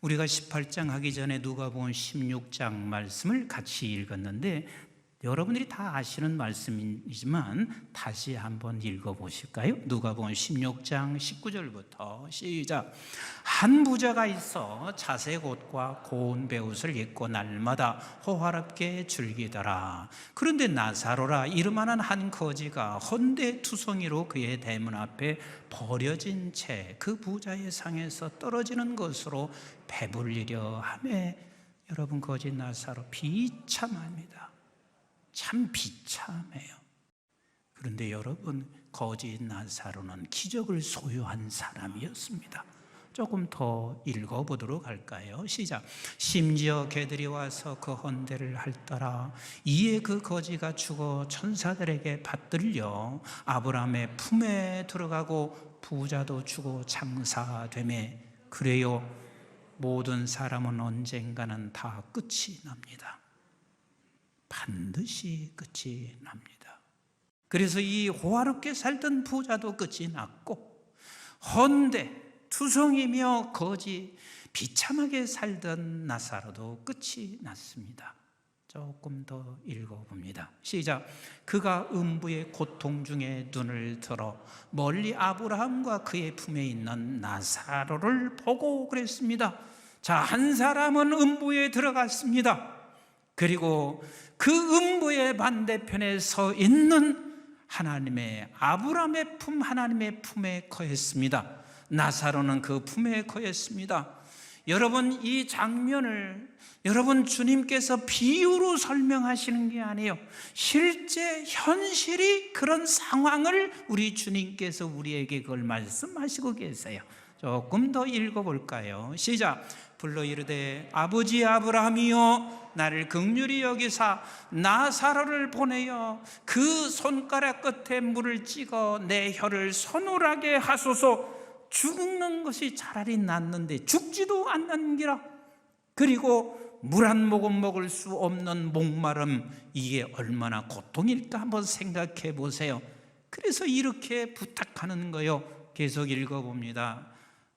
우리가 18장 하기 전에 누가복음 16장 말씀을 같이 읽었는데 여러분들이 다 아시는 말씀이지만 다시 한번 읽어보실까요? 누가복음 16장 19절부터 시작. 한 부자가 있어 자색 옷과 고운 베옷을 입고 날마다 호화롭게 즐기더라. 그런데 나사로라 이름하는 한 거지가 헌데투성이로 그의 대문 앞에 버려진 채 그 부자의 상에서 떨어지는 것으로 배불리려 하며, 여러분 거지 나사로 비참합니다. 참 비참해요. 그런데 여러분 거지 나사로는 기적을 소유한 사람이었습니다. 조금 더 읽어보도록 할까요? 시작. 심지어 개들이 와서 그 헌대를 핥더라. 이에 그 거지가 죽어 천사들에게 받들려 아브라함의 품에 들어가고 부자도 죽어 장사되매, 그래요 모든 사람은 언젠가는 다 끝이 납니다. 반드시 끝이 납니다. 그래서 이 호화롭게 살던 부자도 끝이 났고, 헌데 투성이며 거지 비참하게 살던 나사로도 끝이 났습니다. 조금 더 읽어봅니다. 시작. 그가 음부의 고통 중에 눈을 들어 멀리 아브라함과 그의 품에 있는 나사로를 보고 그랬습니다. 자, 한 사람은 음부에 들어갔습니다. 그리고 그 음부의 반대편에 서 있는 하나님의 아브라함의 품, 하나님의 품에 거했습니다. 나사로는 그 품에 거했습니다. 여러분 이 장면을 여러분 주님께서 비유로 설명하시는 게 아니에요. 실제 현실이 그런 상황을 우리 주님께서 우리에게 그걸 말씀하시고 계세요. 조금 더 읽어볼까요? 시작. 불러 이르되 아버지 아브라함이여 나를 긍휼히 여기사 나사로를 보내어 그 손가락 끝에 물을 찍어 내 혀를 서늘하게 하소서. 죽는 것이 차라리 낫는데 죽지도 않는기라. 그리고 물 한 모금 먹을 수 없는 목마름, 이게 얼마나 고통일까 한번 생각해 보세요. 그래서 이렇게 부탁하는 거요. 계속 읽어봅니다.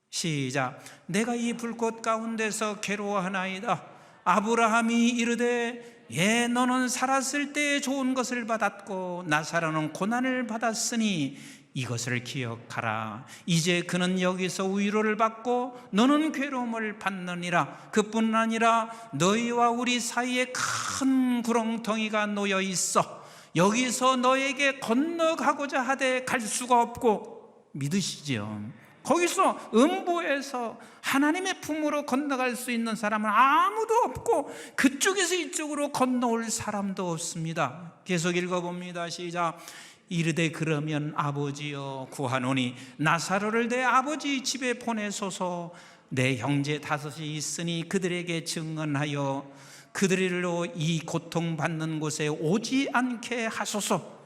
시작. 내가 이 불꽃 가운데서 괴로워하나이다. 아브라함이 이르되 예 너는 살았을 때 좋은 것을 받았고 나사로는 고난을 받았으니 이것을 기억하라. 이제 그는 여기서 위로를 받고 너는 괴로움을 받느니라. 그뿐 아니라 너희와 우리 사이에 큰 구렁텅이가 놓여 있어 여기서 너에게 건너가고자 하되 갈 수가 없고. 믿으시죠? 거기서 음부에서 하나님의 품으로 건너갈 수 있는 사람은 아무도 없고 그쪽에서 이쪽으로 건너올 사람도 없습니다. 계속 읽어봅니다. 시작. 이르되 그러면 아버지여 구하노니 나사로를 내 아버지 집에 보내소서. 내 형제 다섯이 있으니 그들에게 증언하여 그들로 이 고통받는 곳에 오지 않게 하소서.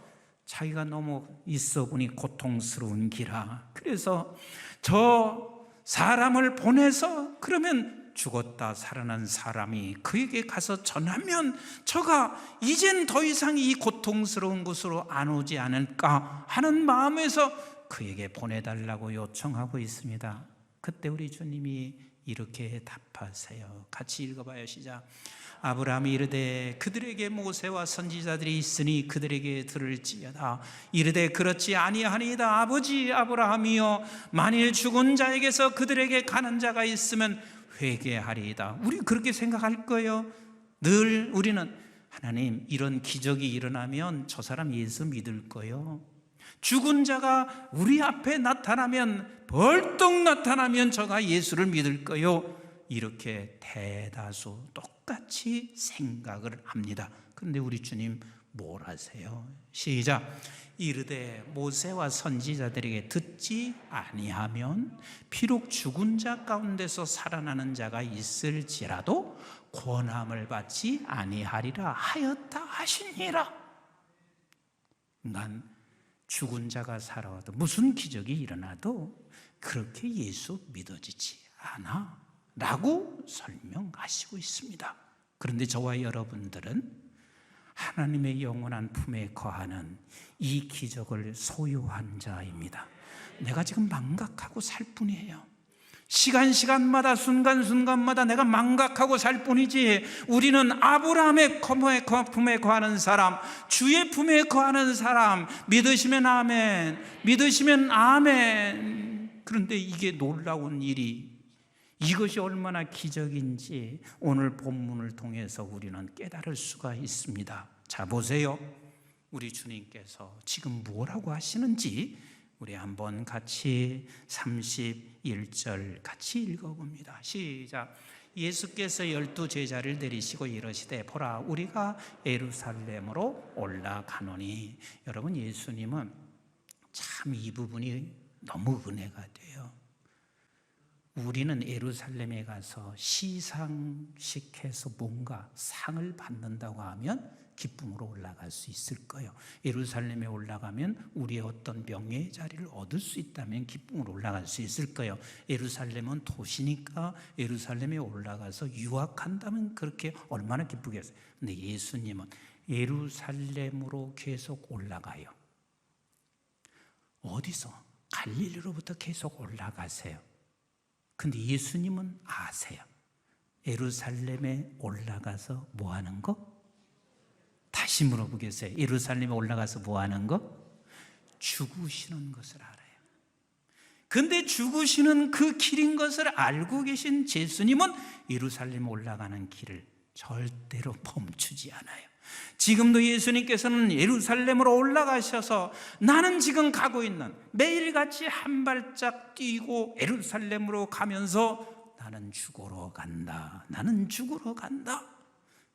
자기가 너무 있어 보니 고통스러운 기라. 그래서 저 사람을 보내서 그러면 죽었다 살아난 사람이 그에게 가서 전하면 저가 이젠 더 이상 이 고통스러운 곳으로 안 오지 않을까 하는 마음에서 그에게 보내달라고 요청하고 있습니다. 그때 우리 주님이 이렇게 답하세요. 같이 읽어봐요. 시작. 아브라함이 이르되 그들에게 모세와 선지자들이 있으니 그들에게 들을지어다. 이르되 그렇지 아니하니이다. 아버지 아브라함이여 만일 죽은 자에게서 그들에게 가는 자가 있으면 회개하리이다. 우리 그렇게 생각할 거예요. 늘 우리는 하나님 이런 기적이 일어나면 저 사람 예수 믿을 거예요. 죽은 자가 우리 앞에 나타나면 벌떡 나타나면 저가 예수를 믿을 거예요. 이렇게 대다수 똑같이 생각을 합니다. 그런데 우리 주님 뭘 하세요? 시작. 이르되 모세와 선지자들에게 듣지 아니하면 비록 죽은 자 가운데서 살아나는 자가 있을지라도 권함을 받지 아니하리라 하였다 하시니라. 난 죽은 자가 살아와도 무슨 기적이 일어나도 그렇게 예수 믿어지지 않아 라고 설명하시고 있습니다. 그런데 저와 여러분들은 하나님의 영원한 품에 거하는 이 기적을 소유한 자입니다. 내가 지금 망각하고 살 뿐이에요. 시간마다 순간순간마다 내가 망각하고 살 뿐이지, 우리는 아브라함의 품에 거하는 사람, 주의 품에 거하는 사람, 믿으시면 아멘, 믿으시면 아멘. 그런데 이게 놀라운 일이, 이것이 얼마나 기적인지 오늘 본문을 통해서 우리는 깨달을 수가 있습니다. 자, 보세요. 우리 주님께서 지금 뭐라고 하시는지 우리 한번 같이 31절 같이 읽어봅니다. 시작. 예수께서 12 제자를 내리시고 이르시되 보라 우리가 예루살렘으로 올라가노니. 여러분, 예수님은 참 이 부분이 너무 은혜가 돼요. 우리는 예루살렘에 가서 시상식해서 뭔가 상을 받는다고 하면 기쁨으로 올라갈 수 있을 거예요. 예루살렘에 올라가면 우리의 어떤 명예의 자리를 얻을 수 있다면 기쁨으로 올라갈 수 있을 거예요. 예루살렘은 도시니까 예루살렘에 올라가서 유학한다면 그렇게 얼마나 기쁘겠어요. 근데 예수님은 예루살렘으로 계속 올라가요. 어디서? 갈릴리로부터 계속 올라가세요. 근데 예수님은 아세요. 예루살렘에 올라가서 뭐 하는 거? 다시 물어보겠어요. 예루살렘에 올라가서 뭐 하는 거? 죽으시는 것을 알아요. 근데 죽으시는 그 길인 것을 알고 계신 예수님은 예루살렘에 올라가는 길을 절대로 멈추지 않아요. 지금도 예수님께서는 예루살렘으로 올라가셔서 나는 지금 가고 있는, 매일같이 한 발짝 뛰고 예루살렘으로 가면서 나는 죽으러 간다, 나는 죽으러 간다.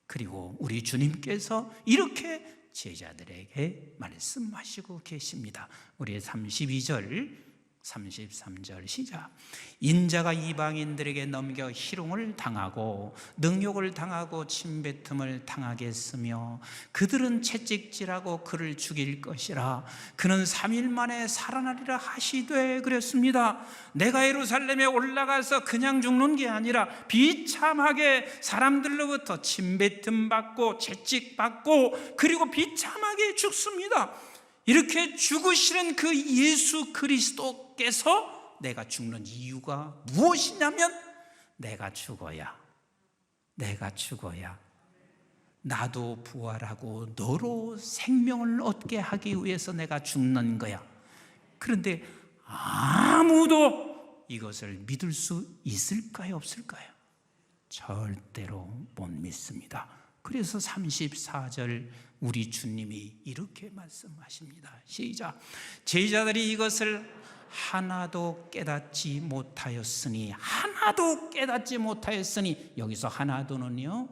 그리고 우리 주님께서 이렇게 제자들에게 말씀하시고 계십니다. 우리 32절 33절 시작. 인자가 이방인들에게 넘겨 희롱을 당하고 능욕을 당하고 침뱉음을 당하겠으며 그들은 채찍질하고 그를 죽일 것이라. 그는 3일 만에 살아나리라 하시되 그랬습니다. 내가 예루살렘에 올라가서 그냥 죽는 게 아니라 비참하게 사람들로부터 침뱉음 받고 채찍 받고 그리고 비참하게 죽습니다. 이렇게 죽으시는 그 예수 그리스도께서 내가 죽는 이유가 무엇이냐면 내가 죽어야 나도 부활하고 너로 생명을 얻게 하기 위해서 내가 죽는 거야. 그런데 아무도 이것을 믿을 수 있을까요? 없을까요? 절대로 못 믿습니다. 그래서 34절 우리 주님이 이렇게 말씀하십니다. 시작. 제자들이 이것을 하나도 깨닫지 못하였으니, 여기서 하나도는요,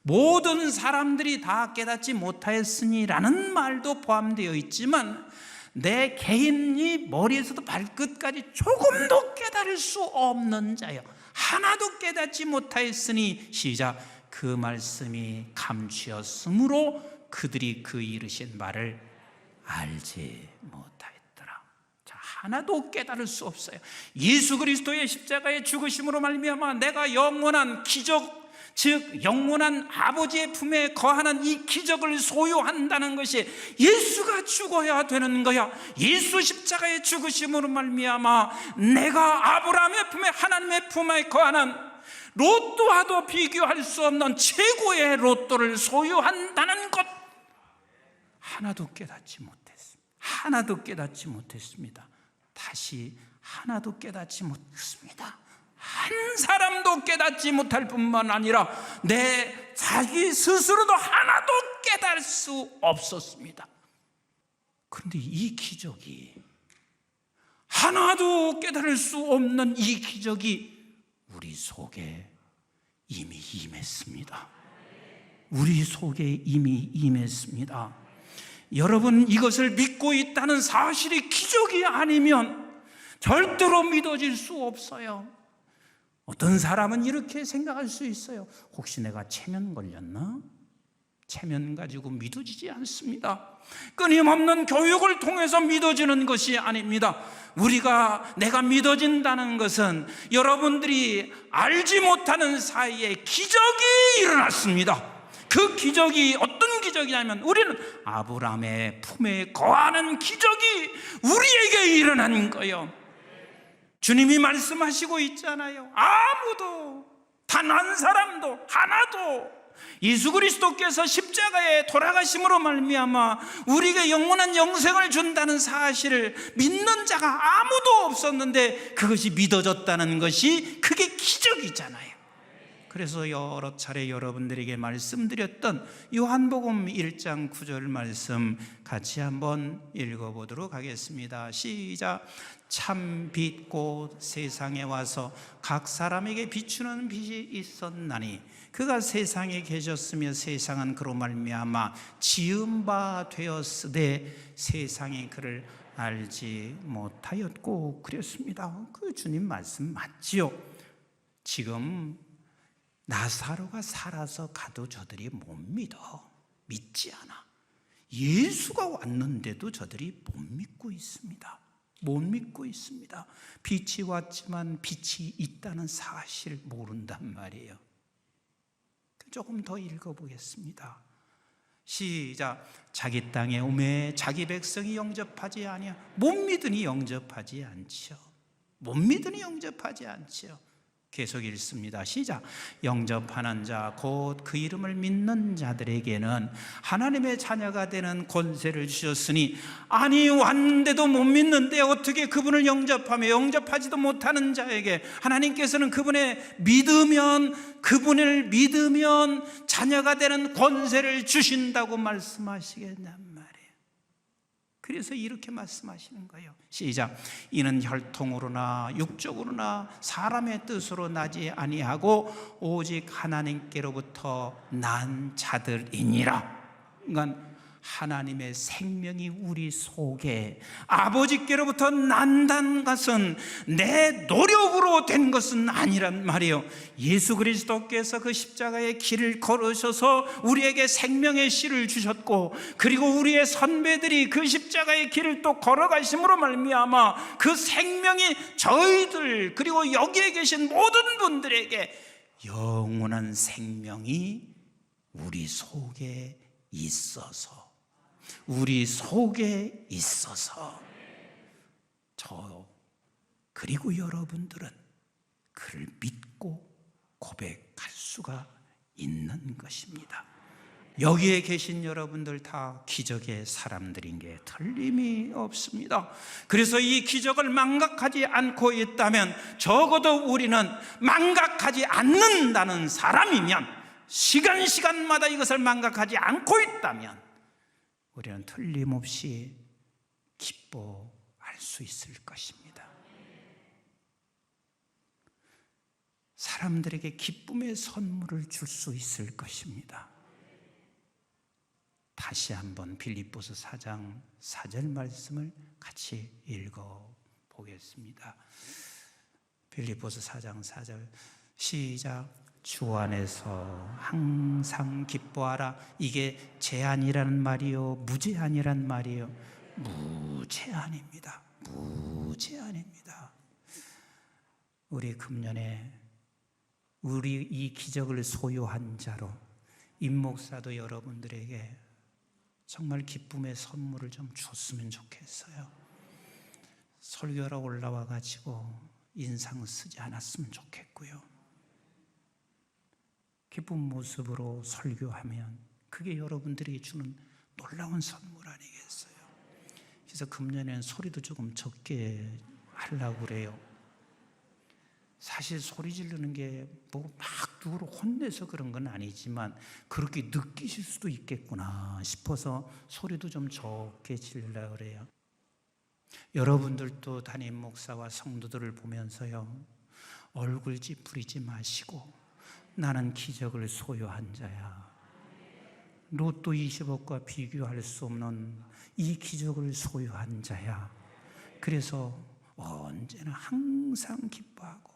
모든 사람들이 다 깨닫지 못하였으니라는 말도 포함되어 있지만 내 개인이 머리에서도 발끝까지 조금도 깨달을 수 없는 자요, 하나도 깨닫지 못하였으니. 시작. 그 말씀이 감추었으므로 그들이 그 이르신 말을 알지 못하였더라. 자, 하나도 깨달을 수 없어요. 예수 그리스도의 십자가의 죽으심으로 말미암아 내가 영원한 기적, 즉 영원한 아버지의 품에 거하는 이 기적을 소유한다는 것이 예수가 죽어야 되는 거야. 예수 십자가의 죽으심으로 말미암아 내가 아브라함의 품에, 하나님의 품에 거하는 로또와도 비교할 수 없는 최고의 로또를 소유한다는 것, 하나도 깨닫지 못했습니다. 다시 하나도 깨닫지 못했습니다. 한 사람도 깨닫지 못할 뿐만 아니라 내 자기 스스로도 하나도 깨달을 수 없었습니다. 그런데 이 기적이, 하나도 깨달을 수 없는 이 기적이 우리 속에 이미 임했습니다. 우리 속에 이미 임했습니다. 여러분, 이것을 믿고 있다는 사실이 기적이 아니면 절대로 믿어질 수 없어요. 어떤 사람은 이렇게 생각할 수 있어요. 혹시 내가 체면 걸렸나? 체면 가지고 믿어지지 않습니다. 끊임없는 교육을 통해서 믿어지는 것이 아닙니다. 내가 믿어진다는 것은 여러분들이 알지 못하는 사이에 기적이 일어났습니다. 그 기적이 어떤 기적이냐면 우리는 아브라함의 품에 거하는 기적이 우리에게 일어난 거예요. 주님이 말씀하시고 있잖아요. 아무도, 단 한 사람도, 하나도 예수 그리스도께서 십자가에 돌아가심으로 말미암아 우리에게 영원한 영생을 준다는 사실을 믿는 자가 아무도 없었는데 그것이 믿어졌다는 것이 그게 기적이잖아요. 그래서 여러 차례 여러분들에게 말씀드렸던 요한복음 1장 9절 말씀 같이 한번 읽어보도록 하겠습니다. 시작. 참 빛 곧 세상에 와서 각 사람에게 비추는 빛이 있었나니 그가 세상에 계셨으며 세상은 그로 말미암아 지은 바 되었으되 세상이 그를 알지 못하였고 그랬습니다. 그 주님 말씀 맞지요? 지금 나사로가 살아서 가도 저들이 못 믿어. 믿지 않아. 예수가 왔는데도 저들이 못 믿고 있습니다. 못 믿고 있습니다. 빛이 왔지만 빛이 있다는 사실을 모른단 말이에요. 조금 더 읽어보겠습니다. 시작. 자기 땅에 오매 자기 백성이 영접하지 아니하. 못 믿으니 영접하지 않지요. 못 믿으니 영접하지 않지요. 계속 읽습니다. 시작. 영접하는 자 곧 그 이름을 믿는 자들에게는 하나님의 자녀가 되는 권세를 주셨으니 아니 왔는데도 못 믿는데 어떻게 그분을 영접하며 영접하지도 못하는 자에게 하나님께서는 그분을 믿으면 자녀가 되는 권세를 주신다고 말씀하시겠냔 말이에요. 그래서 이렇게 말씀하시는 거예요. 시작. 이는 혈통으로나 육적으로나 사람의 뜻으로 나지 아니하고 오직 하나님께로부터 난 자들이니라. 그러니까 하나님의 생명이 우리 속에 아버지께로부터 난다는 것은 내 노력으로 된 것은 아니란 말이에요. 예수 그리스도께서 그 십자가의 길을 걸으셔서 우리에게 생명의 씨를 주셨고 그리고 우리의 선배들이 그 십자가의 길을 또 걸어가심으로 말미암아 그 생명이 저희들 그리고 여기에 계신 모든 분들에게 영원한 생명이 우리 속에 있어서 저 그리고 여러분들은 그를 믿고 고백할 수가 있는 것입니다. 여기에 계신 여러분들 다 기적의 사람들인 게 틀림이 없습니다. 그래서 이 기적을 망각하지 않고 있다면 적어도 우리는 망각하지 않는다는 사람이면 시간마다 이것을 망각하지 않고 있다면 우리는 틀림없이 기뻐할 수 있을 것입니다. 사람들에게 기쁨의 선물을 줄 수 있을 것입니다. 다시 한번 빌립보서 4장 4절 말씀을 같이 읽어보겠습니다. 빌립보서 4장 4절 시작. 주 안에서 항상 기뻐하라. 이게 제한이라는 말이요 무제한이란 말이요? 무제한입니다. 무제한입니다. 우리 금년에 우리 이 기적을 소유한 자로 임 목사도 여러분들에게 정말 기쁨의 선물을 좀 줬으면 좋겠어요. 설교하러 올라와 가지고 인상 쓰지 않았으면 좋겠고요. 기쁜 모습으로 설교하면 그게 여러분들이 주는 놀라운 선물 아니겠어요? 그래서 금년에는 소리도 조금 적게 하려고 그래요. 사실 소리 지르는 게 뭐 막 누구를 혼내서 그런 건 아니지만 그렇게 느끼실 수도 있겠구나 싶어서 소리도 좀 적게 지르려고 그래요. 여러분들도 담임 목사와 성도들을 보면서요, 얼굴 찌푸리지 마시고 나는 기적을 소유한 자야. 로또 20억과 비교할 수 없는 이 기적을 소유한 자야. 그래서 언제나 항상 기뻐하고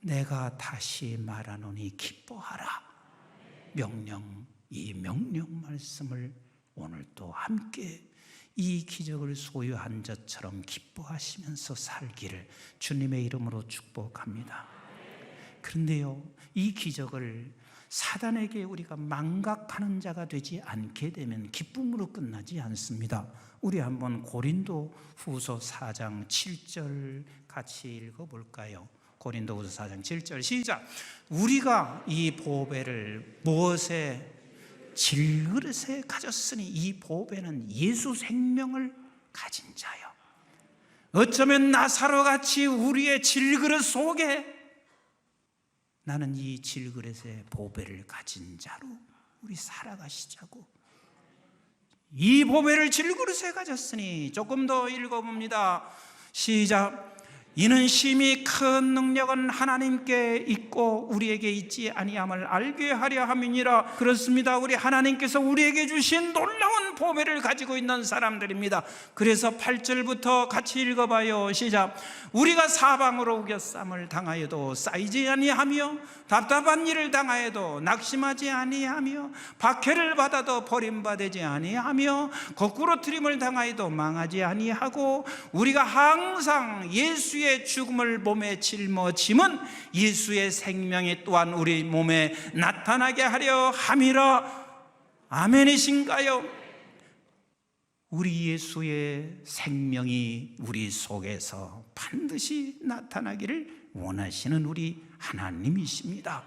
내가 다시 말하노니 기뻐하라. 이 명령 말씀을 오늘 또 함께 이 기적을 소유한 자처럼 기뻐하시면서 살기를 주님의 이름으로 축복합니다. 그런데요, 이 기적을 사단에게 우리가 망각하는 자가 되지 않게 되면 기쁨으로 끝나지 않습니다. 우리 한번 고린도 후서 4장 7절 같이 읽어볼까요? 고린도 후서 4장 7절 시작. 우리가 이 보배를 무엇에? 질그릇에 가졌으니 이 보배는 예수 생명을 가진 자요. 어쩌면 나사로같이 우리의 질그릇 속에 나는 이 질그릇의 보배를 가진 자로 우리 살아가시자고. 이 보배를 질그릇에 가졌으니, 조금 더 읽어봅니다. 시작. 이는 심히 큰 능력은 하나님께 있고 우리에게 있지 아니함을 알게 하려 함이니라. 그렇습니다. 우리 하나님께서 우리에게 주신 놀라운 보배를 가지고 있는 사람들입니다. 그래서 8절부터 같이 읽어봐요. 시작. 우리가 사방으로 우겨쌈을 당하여도 쌓이지 아니하며 답답한 일을 당하여도 낙심하지 아니하며 박해를 받아도 버림받지 아니하며 거꾸로 트림을 당하여도 망하지 아니하고 우리가 항상 예수의 죽음을 몸에 짊어짐은 예수의 생명이 또한 우리 몸에 나타나게 하려 함이라. 아멘이신가요? 우리 예수의 생명이 우리 속에서 반드시 나타나기를 원하시는 우리 하나님이십니다.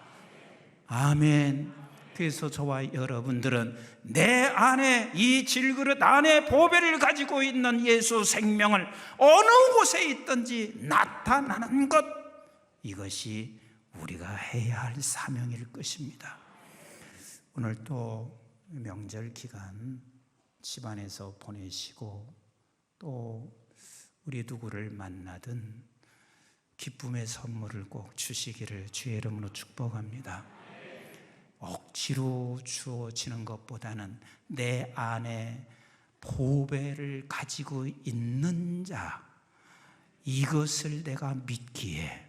아멘. 그래서 저와 여러분들은 내 안에, 이 질그릇 안에 보배를 가지고 있는 예수 생명을 어느 곳에 있든지 나타나는 것, 이것이 우리가 해야 할 사명일 것입니다. 오늘 또 명절 기간 집안에서 보내시고 또 우리 누구를 만나든 기쁨의 선물을 꼭 주시기를 주의 이름으로 축복합니다. 억지로 주어지는 것보다는 내 안에 보배를 가지고 있는 자, 이것을 내가 믿기에,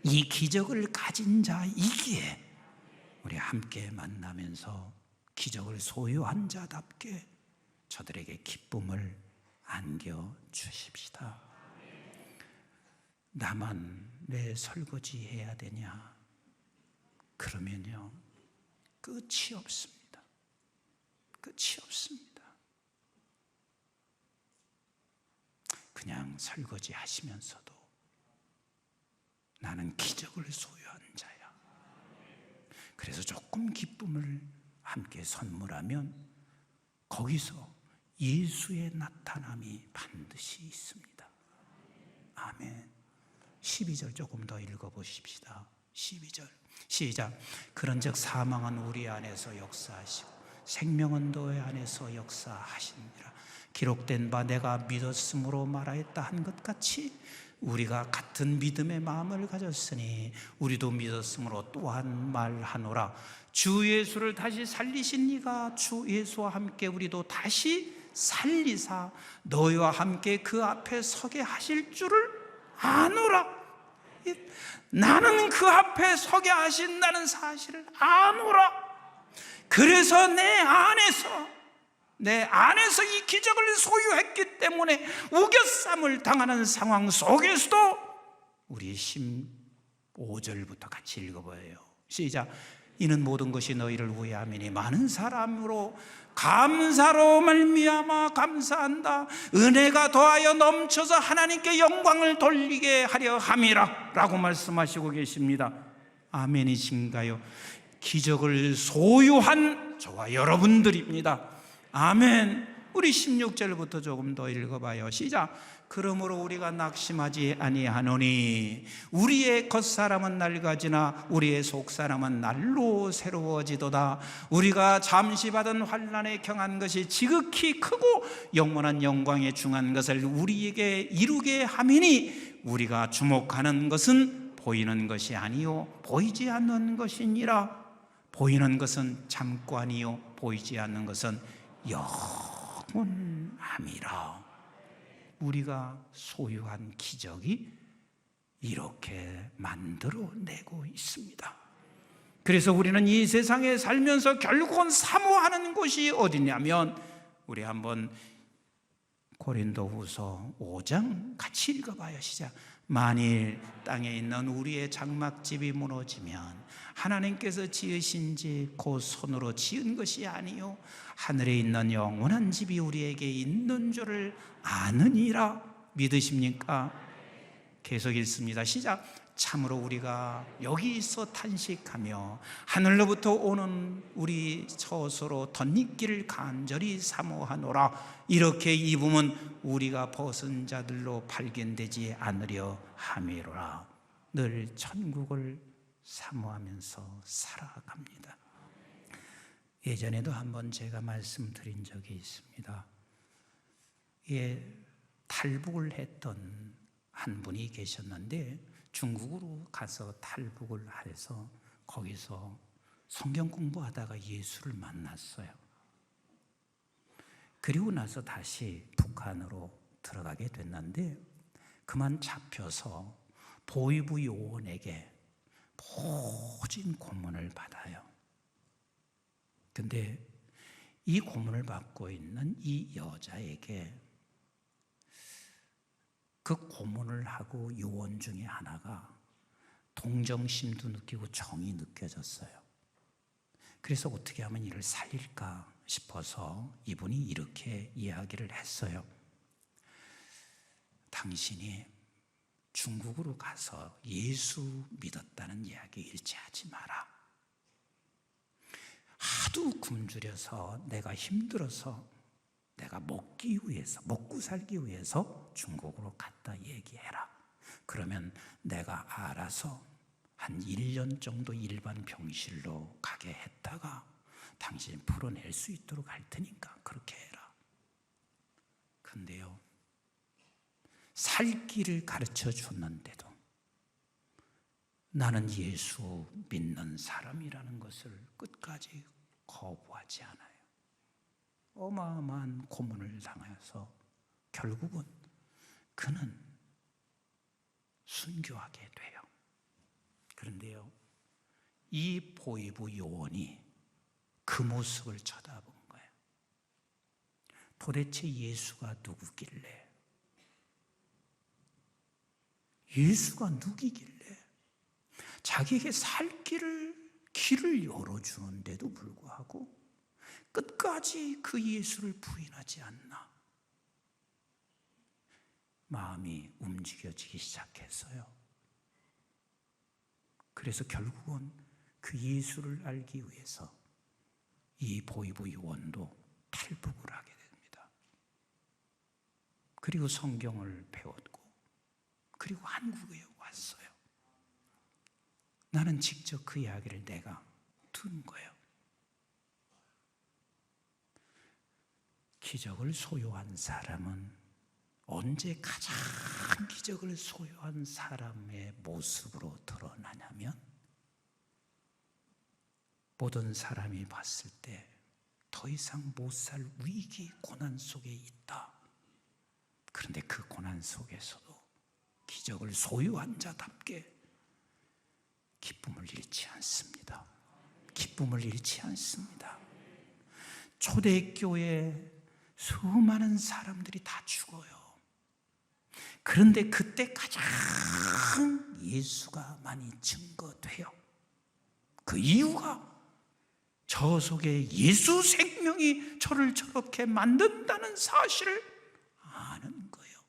이 기적을 가진 자이기에 우리 함께 만나면서 기적을 소유한 자답게 저들에게 기쁨을 안겨주십시다. 나만 왜 설거지 해야 되냐? 그러면요, 끝이 없습니다. 끝이 없습니다. 그냥 설거지 하시면서도 나는 기적을 소유한 자야. 그래서 조금 기쁨을 함께 선물하면 거기서 예수의 나타남이 반드시 있습니다. 아멘. 12절 조금 더 읽어보십시다. 12절 시작. 그런즉 사망은 우리 안에서 역사하시고 생명은 너희 안에서 역사하시니라. 기록된 바 내가 믿었으므로 말하였다 한 것 같이 우리가 같은 믿음의 마음을 가졌으니 우리도 믿었으므로 또한 말하노라. 주 예수를 다시 살리신 이가 주 예수와 함께 우리도 다시 살리사 너희와 함께 그 앞에 서게 하실 줄을 아노라. 나는 그 앞에 서게 하신다는 사실을 아노라. 그래서 내 안에서 이 기적을 소유했기 때문에 우겨쌈을 당하는 상황 속에서도 우리 15절부터 같이 읽어봐요. 시작. 이는 모든 것이 너희를 위함이니 많은 사람으로 감사로 말미암아 감사한다. 은혜가 더하여 넘쳐서 하나님께 영광을 돌리게 하려 함이라 라고 말씀하시고 계십니다. 아멘이신가요? 기적을 소유한 저와 여러분들입니다. 아멘. 우리 16절부터 조금 더 읽어봐요. 시작. 그러므로 우리가 낙심하지 아니하노니 우리의 겉사람은 낡아지나 우리의 속사람은 날로 새로워지도다. 우리가 잠시 받은 환난에 경한 것이 지극히 크고 영원한 영광에 중한 것을 우리에게 이루게 함이니 우리가 주목하는 것은 보이는 것이 아니요 보이지 않는 것이니라. 보이는 것은 잠깐이요 보이지 않는 것은 영원함이라. 우리가 소유한 기적이 이렇게 만들어내고 있습니다. 그래서 우리는 이 세상에 살면서 결국은 사모하는 곳이 어디냐면, 우리 한번 고린도후서 5장 같이 읽어봐요. 시작. 만일 땅에 있는 우리의 장막집이 무너지면 하나님께서 지으신 집 곧 손으로 지은 것이 아니요 하늘에 있는 영원한 집이 우리에게 있는 줄을 아느니라. 믿으십니까? 계속 읽습니다. 시작. 참으로 우리가 여기 있어 탄식하며 하늘로부터 오는 우리 처소로 덧입기를 간절히 사모하노라. 이렇게 입으면 우리가 벗은 자들로 발견되지 않으려 함이로라. 늘 천국을 사모하면서 살아갑니다. 예전에도 한번 제가 말씀드린 적이 있습니다. 탈북을 했던 한 분이 계셨는데 중국으로 가서 탈북을 해서 거기서 성경 공부하다가 예수를 만났어요. 그리고 나서 다시 북한으로 들어가게 됐는데 그만 잡혀서 보위부 요원에게 모진 고문을 받아요. 근데 이 고문을 받고 있는 이 여자에게 그 고문을 하고 요원 중에 하나가 동정심도 느끼고 정이 느껴졌어요. 그래서 어떻게 하면 이를 살릴까 싶어서 이분이 이렇게 이야기를 했어요. 당신이 중국으로 가서 예수 믿었다는 이야기 일치하지 마라. 하도 굶주려서 내가 힘들어서 내가 먹고 살기 위해서 중국으로 갔다 얘기해라. 그러면 내가 알아서 한 1년 정도 일반 병실로 가게 했다가 당신이 풀어낼 수 있도록 할 테니까 그렇게 해라. 근데요, 살 길을 가르쳐 줬는데도 나는 예수 믿는 사람이라는 것을 끝까지 거부하지 않아요. 어마어마한 고문을 당해서 결국은 그는 순교하게 돼요. 그런데요, 이 보위부 요원이 그 모습을 쳐다본 거예요. 도대체 예수가 누구길래? 예수가 누구길래 자기에게 살 길을 열어주는데도 불구하고 끝까지 그 예수를 부인하지 않나? 마음이 움직여지기 시작했어요. 그래서 결국은 그 예수를 알기 위해서 이 보위부 요원도 탈북을 하게 됩니다. 그리고 성경을 배웠고 그리고 한국에 왔어요. 나는 직접 그 이야기를 내가 들은 거예요. 기적을 소유한 사람은 언제 가장 기적을 소유한 사람의 모습으로 드러나냐면 모든 사람이 봤을 때 더 이상 못 살 위기, 고난 속에 있다. 그런데 그 고난 속에서도 기적을 소유한 자답게 기쁨을 잃지 않습니다. 기쁨을 잃지 않습니다. 초대교회 수많은 사람들이 다 죽어요. 그런데 그때 가장 예수가 많이 증거돼요. 그 이유가 저 속에 예수 생명이 저를 저렇게 만든다는 사실을 아는 거예요.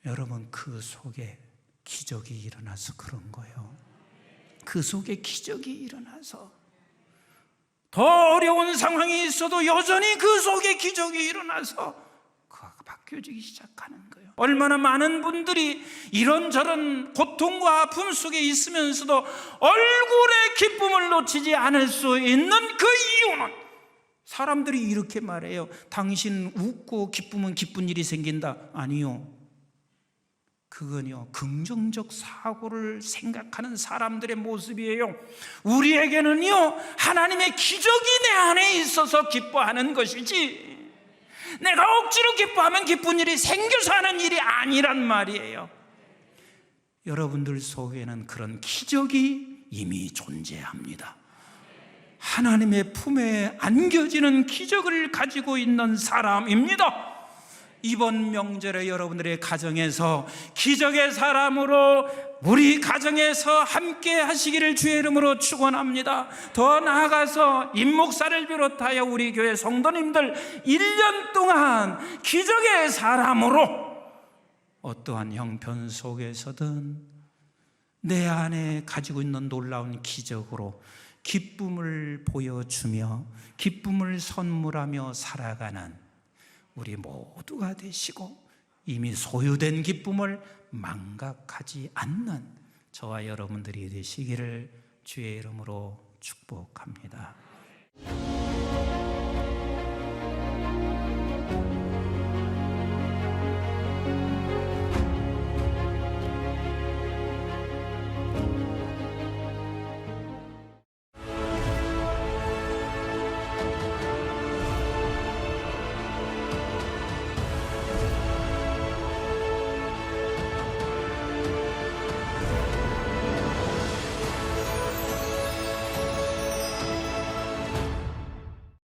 여러분, 그 속에 기적이 일어나서 그런 거예요. 그 속에 기적이 일어나서 더 어려운 상황이 있어도 여전히 그 속에 기적이 일어나서 그가 바뀌어지기 시작하는 거예요. 얼마나 많은 분들이 이런저런 고통과 아픔 속에 있으면서도 얼굴의 기쁨을 놓치지 않을 수 있는 그 이유는 사람들이 이렇게 말해요. 당신 웃고 기쁘면 기쁜 일이 생긴다. 아니요. 그건요, 긍정적 사고를 생각하는 사람들의 모습이에요. 우리에게는요, 하나님의 기적이 내 안에 있어서 기뻐하는 것이지 내가 억지로 기뻐하면 기쁜 일이 생겨서 하는 일이 아니란 말이에요. 여러분들 속에는 그런 기적이 이미 존재합니다. 하나님의 품에 안겨지는 기적을 가지고 있는 사람입니다. 이번 명절에 여러분들의 가정에서 기적의 사람으로 우리 가정에서 함께 하시기를 주의 이름으로 축원합니다. 더 나아가서 임목사를 비롯하여 우리 교회 성도님들 1년 동안 기적의 사람으로 어떠한 형편 속에서든 내 안에 가지고 있는 놀라운 기적으로 기쁨을 보여주며 기쁨을 선물하며 살아가는 우리 모두가 되시고, 이미 소유된 기쁨을 망각하지 않는 저와 여러분들이 되시기를 주의 이름으로 축복합니다.